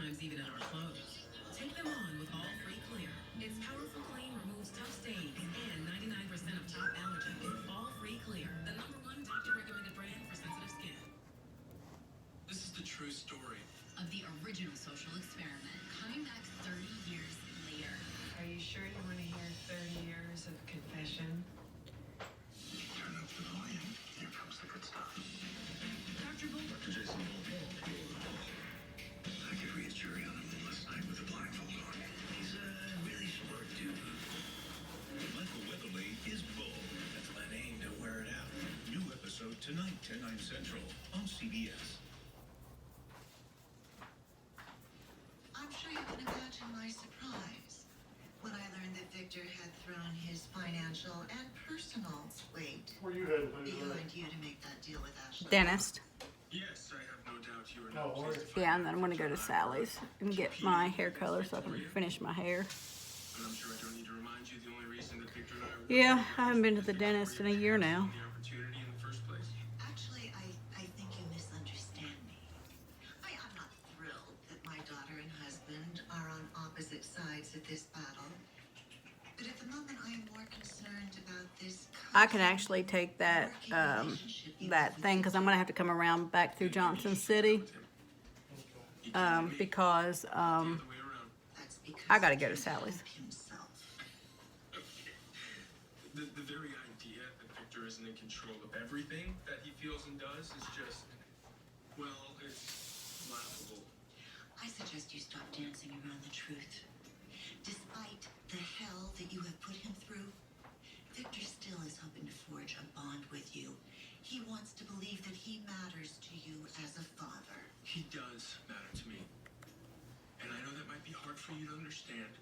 sometimes even in our clothes. Take them on with All Free Clear. Its powerful clean removes tough stains and 99% of top allergens. All Free Clear, the #1 doctor-recommended brand for sensitive skin. This is the true story of the original social experiment, coming back 30 years later. Are you sure you want to hear 30 years of confession? Turn up the volume. Here comes the good stuff. Dr. Bull. Dr. Jason Bull. I could read jury on a moonless night with a blindfold on. He's a really smart dude. Michael Weatherly is Bull. That's my name. Don't wear it out. New episode tonight, 10/9 Central on CBS. I'm sure you can imagine my surprise when I learned that Victor had thrown his financial and personal weight behind you to make that deal with Ashley. Dentist. Yes, I have no doubt you were not pleased to find Yeah, and then I'm gonna go to Sally's and get my hair color so I can finish my hair. But I'm sure I don't need to remind you the only reason that Victor and I were Yeah, I haven't been to the dentist in a year now. the opportunity in the first place. Actually, I think you misunderstand me. I'm not thrilled that my daughter and husband are on opposite sides of this battle. But at the moment, I am more concerned about this. I can actually take that that thing because I'm gonna have to come around back through Johnson City because The other way around. That's because I gotta go to he Sally's. helped himself. The very idea that Victor isn't in control of everything that he feels and does is just, well, it's laughable. I suggest you stop dancing around the truth. Despite the hell that you have put him through, Victor still is hoping to forge a bond with you. He wants to believe that he matters to you as a father. He does matter to me. And I know that might be hard for you to understand,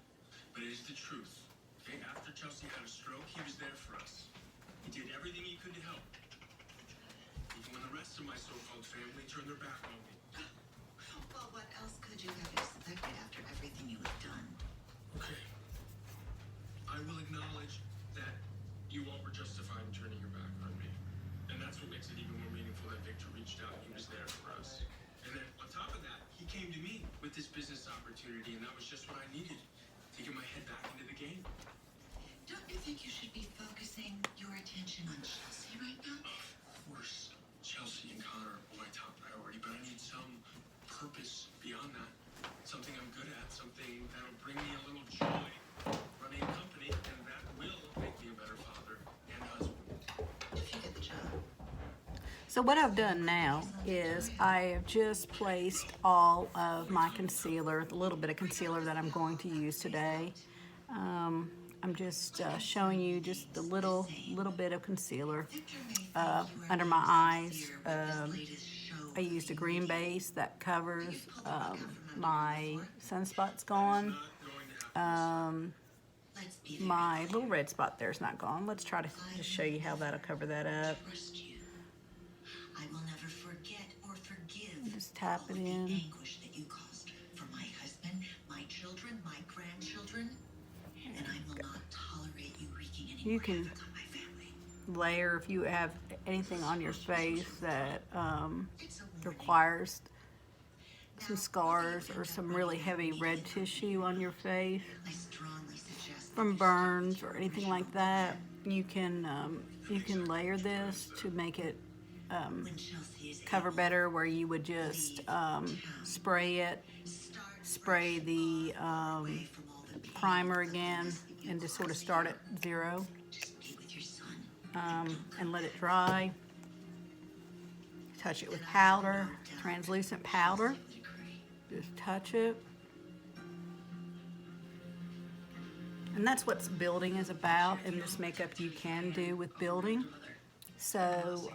but it is the truth. Okay, after Chelsea had a stroke, he was there for us. He did everything he could to help. Even when the rest of my so-called family turned their back on me. Well, what else could you have expected after everything you have done? Okay. I will acknowledge that you all were justified in turning your back on me. And that's what makes it even more meaningful that Victor reached out and he was there for us. And then on top of that, he came to me with this business opportunity, and that was just what I needed to get my head back into the game. Don't you think you should be focusing your attention on Chelsea right now? Of course, Chelsea and Connor are my top priority, but I need some purpose beyond that. Something I'm good at, something that'll bring me a little joy running a company, and that will make me a better father and husband. If you get the job. So what I've done now is I have just placed all of my concealer, the little bit of concealer that I'm going to use today. I'm just showing you just the little bit of concealer under my eyes. I used a green base that covers my sunspots gone. My little red spot there's not gone. Let's try to just show you how that'll cover that up. Trust you. I will never forget or forgive Just tap all it of in. the anguish that you caused for my husband, my children, my grandchildren, and I will not tolerate you wreaking any You more can havoc on my family. layer if you have anything on your face that It's a warning. requires some scars or some really heavy red tissue on your face I strongly suggest from burns or anything like that. You can layer this to make it when Chelsea is cover better, where you would just spray it, spray the away from all the primer again, and just sort of start at zero just be with your son. and let it dry. Touch it with powder, translucent powder. Just touch it. And that's what building is about, and this makeup you can do with building. So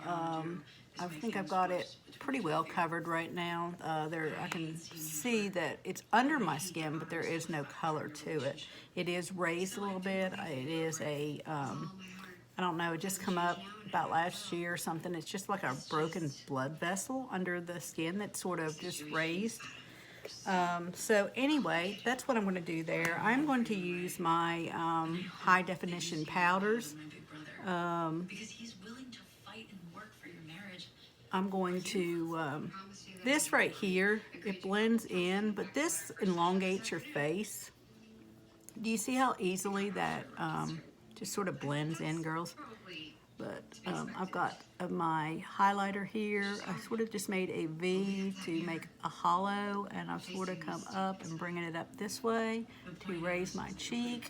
I think I've got it pretty well covered right now. I can see that it's under my skin, but there is no color to it. It is raised a little bit. It is a, I don't know, it just come up about last year or something. It's just like a broken blood vessel under the skin that's sort of just raised. So anyway, that's what I'm going to do there. I'm going to use my high definition powders. Because he's willing to fight and work for your marriage. I'm going to, this right here, it blends in, but this elongates your face. Do you see how easily that just sort of blends in, girls? But I've got my highlighter here. I sort of just made a V to make a hollow, and I've sort of come up and bringing it up this way to raise my cheek.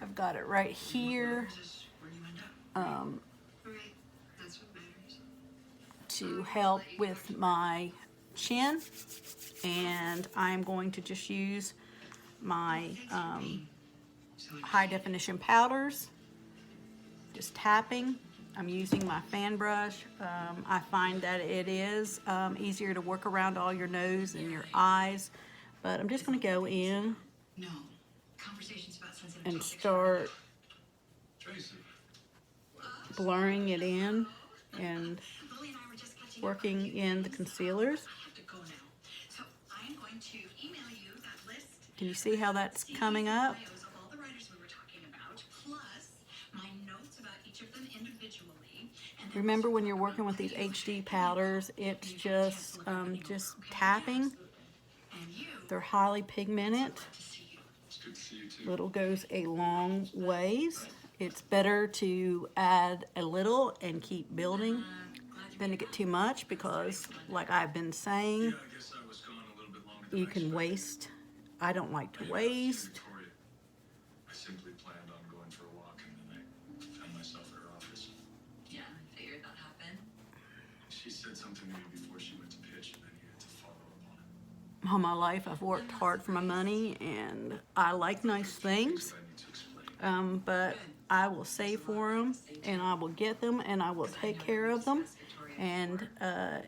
I've got it right here to help with my chin, and I'm going to just use my high definition powders, just tapping. I'm using my fan brush. I find that it is easier to work around all your nose and your eyes, but I'm just going to go in and start blurring it in and working in the concealers. Can you see how that's coming up? Remember, when you're working with these HD powders, it's just tapping. They're highly pigmented. Little goes a long ways. It's better to add a little and keep building than to get too much, because like I've been saying, you can waste. I don't like to waste. I simply planned on going for a walk, and then I found myself at her office. Yeah, I figured that happened. She said something to me before she went to pitch, and I needed to follow up on it. All my life I've worked hard for my money, and I like nice things, I need to explain. but I will save for them, and I will get them, and I will take care of them. And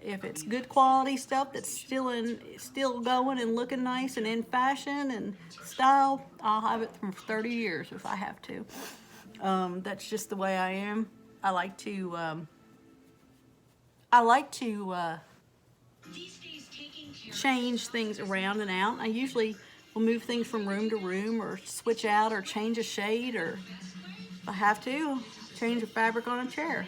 if it's good quality stuff that's still going and looking nice and in fashion and style, I'll have it for 30 years if I have to. That's just the way I am. I like to change things around and out. I usually will move things from room to room, or switch out, or change a shade, or if I have to, change a fabric on a chair.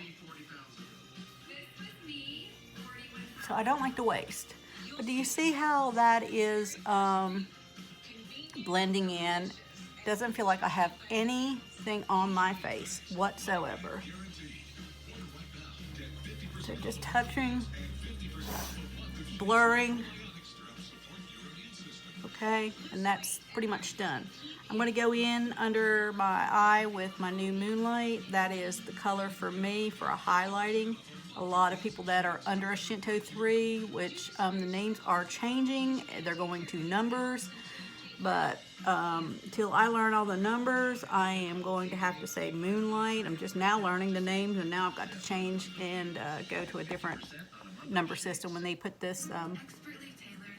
So I don't like to waste. But do you see how that is blending in? Doesn't feel like I have anything on my face whatsoever. So just touching, blurring. Okay, and that's pretty much done. I'm going to go in under my eye with my new Moonlight. That is the color for me for a highlighting. A lot of people that are under a Shinto 3, which the names are changing. They're going to numbers. But till I learn all the numbers, I am going to have to say Moonlight. I'm just now learning the names, and now I've got to change and go to a different number system when they put this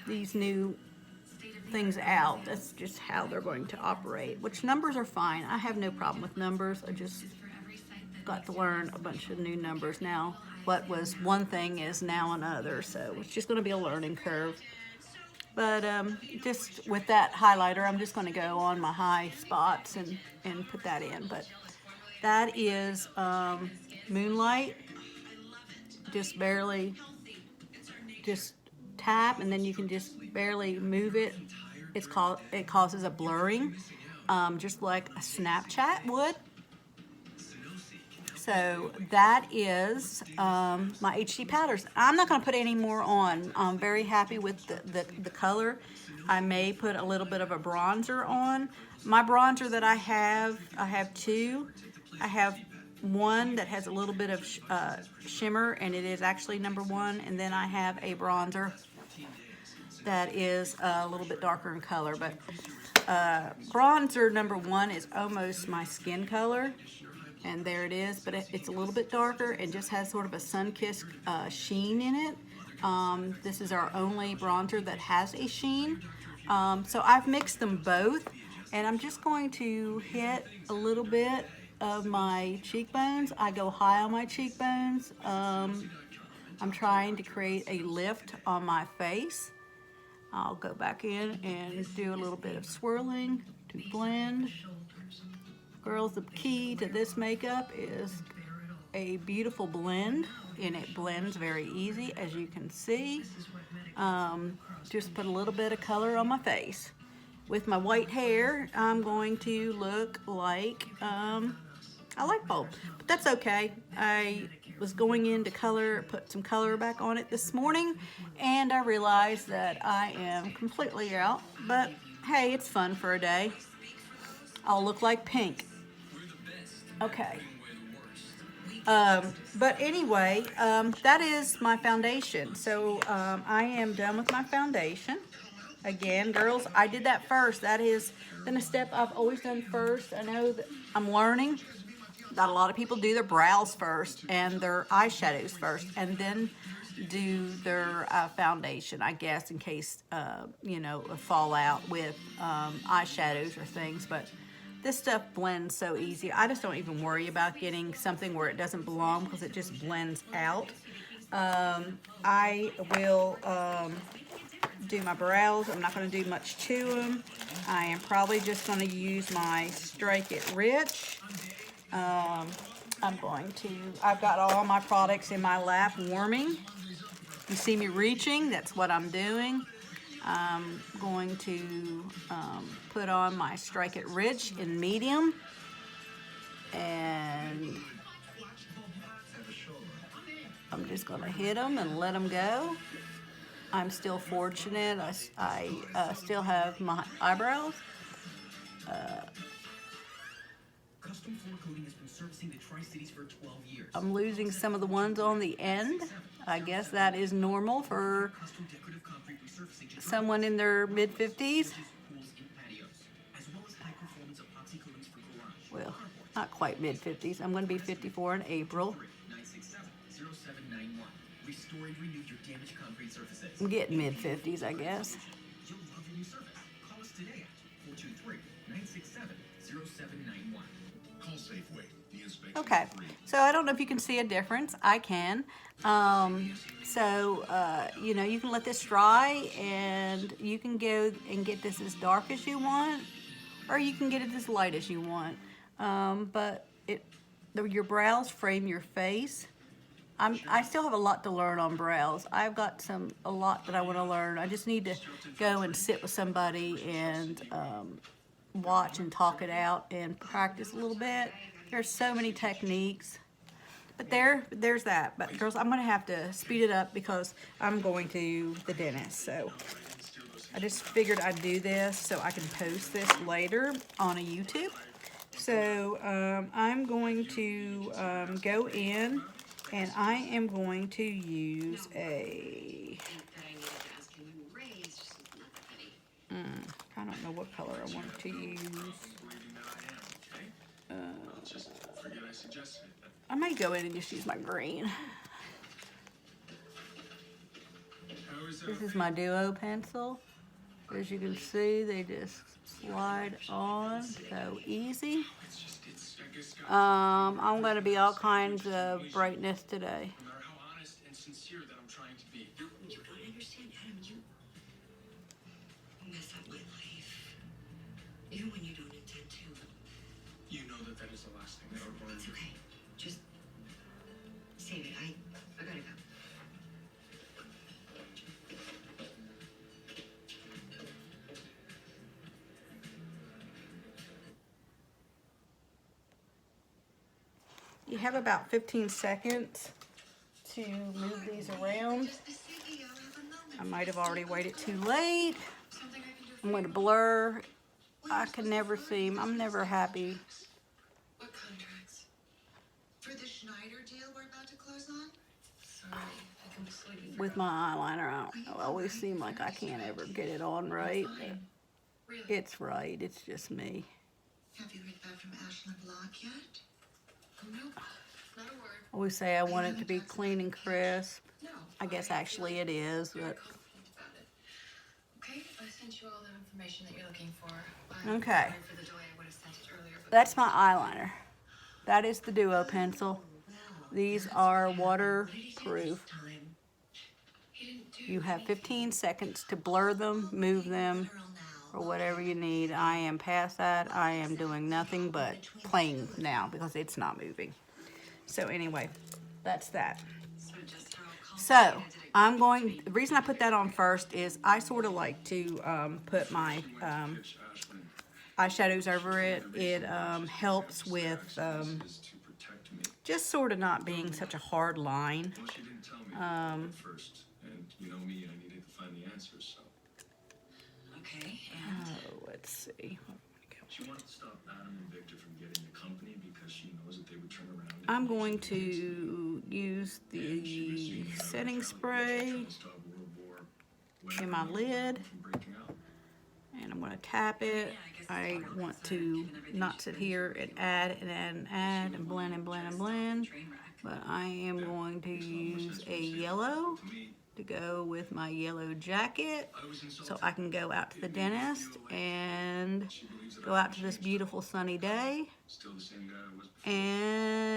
these new things out. That's just how they're going to operate, which numbers are fine. I have no problem with numbers. I just got to learn a bunch of new numbers now. What was one thing is now another, so it's just going to be a learning curve. But just with that highlighter, I'm just going to go on my high spots and put that in. But that is Moonlight. Just barely, just tap, and then you can just barely move it. It causes a blurring, just like a Snapchat would. So that is my HD powders. I'm not going to put any more on. I'm very happy with the color. I may put a little bit of a bronzer on. My bronzer that I have two. I have one that has a little bit of shimmer, and it is actually #1. And then I have a bronzer that is a little bit darker in color. But bronzer #1 is almost my skin color. And there it is, but it's a little bit darker and just has sort of a sun-kissed sheen in it. This is our only bronzer that has a sheen. So I've mixed them both, and I'm just going to hit a little bit of my cheekbones. I go high on my cheekbones. I'm trying to create a lift on my face. I'll go back in and do a little bit of swirling to blend. Girls, the key to this makeup is a beautiful blend. and it blends very easy, as you can see. Just put a little bit of color on my face. With my white hair, I'm going to look like a light bulb, but that's okay. I was going in to put some color back on it this morning, and I realized that I am completely out, but hey, it's fun for a day. I'll look like pink. Okay. But anyway, that is my foundation. So I am done with my foundation. Again, girls, I did that first. That has been a step I've always done first. I know that I'm learning that a lot of people do their brows first and their eyeshadows first, and then do their foundation, I guess, in case, you know, a fallout with eyeshadows or things. But this stuff blends so easy. I just don't even worry about getting something where it doesn't belong, because it just blends out. I will do my brows. I'm not going to do much to them. I am probably just going to use my Strike It Rich. I've got all my products in my lap warming. You see me reaching, that's what I'm doing. I'm going to put on my Strike It Rich in medium. And I'm just going to hit them and let them go. I'm still fortunate. I still have my eyebrows. Custom floor coating has been servicing the Tri-Cities for 12 years. I'm losing some of the ones on the end. I guess that is normal for someone in their mid-50s. Well, not quite mid-50s. I'm going to be 54 in April. I'm getting mid-50s, I guess. You'll love your new service. Call us today at 423-967-0791. Call Safeway. The inspection. Okay, so I don't know if you can see a difference. I can. You know, you can let this dry, and you can go and get this as dark as you want, or you can get it as light as you want. But your brows frame your face. I still have a lot to learn on brows. I've got a lot that I want to learn. I just need to go and sit with somebody and watch and talk it out and practice a little bit. There's so many techniques. But there's that. But girls, I'm going to have to speed it up because I'm going to the dentist. So I just figured I'd do this so I can post this later on a YouTube. So I'm going to go in, and I am going to use a... I don't know what color I want to use. I might go in and just use my green. This is my Duo pencil. As you can see, they just slide on so easy. I'm going to be all kinds of brightness today. No matter how honest and sincere that I'm trying to be. No, you don't understand, Adam. You mess up my life. Even when you don't intend to. You know that is the last thing that I would want to It's do. okay. Just save it. I gotta go. You have about 15 seconds to move these around. I might have already waited too late. I'm going to blur. I can never seem, I'm never happy. What contracts? For the Schneider deal we're about to close on? Sorry, I completely With my eyeliner out. I always seem like I can't ever get it on right. Fine. Really? It's right, it's just me. Have you heard back from Ashland Block yet? Nope, not a word. I always say I want it to be clean and crisp. No. I guess actually it is, Very but confident about it. Okay, I sent you all the information that you're looking for. Okay. Sorry for the delay. I would have sent it earlier. But that's my eyeliner. That is the Duo pencil. These are waterproof. he didn't do You have 15 seconds to blur them, move them, or whatever you need. I am past that. I am doing nothing but playing now because it's not moving. So anyway, that's that. So So the reason I put that on first is I sort of like to put my eyeshadows over it. It helps with just sort of not being such a hard line. Well, she didn't tell me at first, and you know me, I needed to find the answers, so. Okay, and Let's see. She wanted to stop Adam and Victor from getting the company because she knows that they would turn around. I'm going to use the setting spray in my lid, and I'm going to tap it. I want to not sit here and add and blend and blend and blend, but I am going to use a yellow to go with my yellow jacket so I can go out to the dentist and go out to this beautiful sunny day and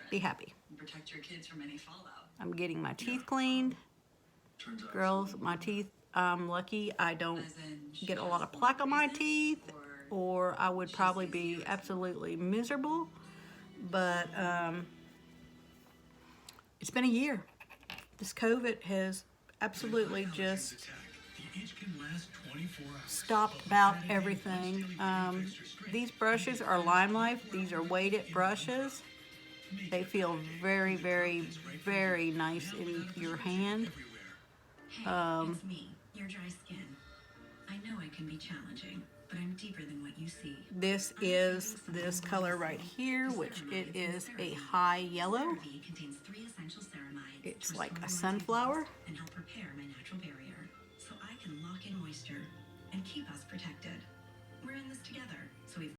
be happy. protect your kids from any fallout. I'm getting my teeth cleaned. Girls, my teeth, I'm lucky I don't get a lot of plaque on my teeth, or I would probably be absolutely miserable. But it's been a year. This COVID has absolutely just stopped about everything. These brushes are Limelife. These are weighted brushes. They feel very, very, very nice in your hand. Hey, it's me, your dry skin. I know it can be challenging, but I'm deeper than what you see. This is this color right here, which it is a high yellow. CeraVe contains 3 essential ceramides. It's to like a restore my sunflower. teeth and help repair my natural barrier, so I can lock in moisture and keep us protected. We're in this together, so we've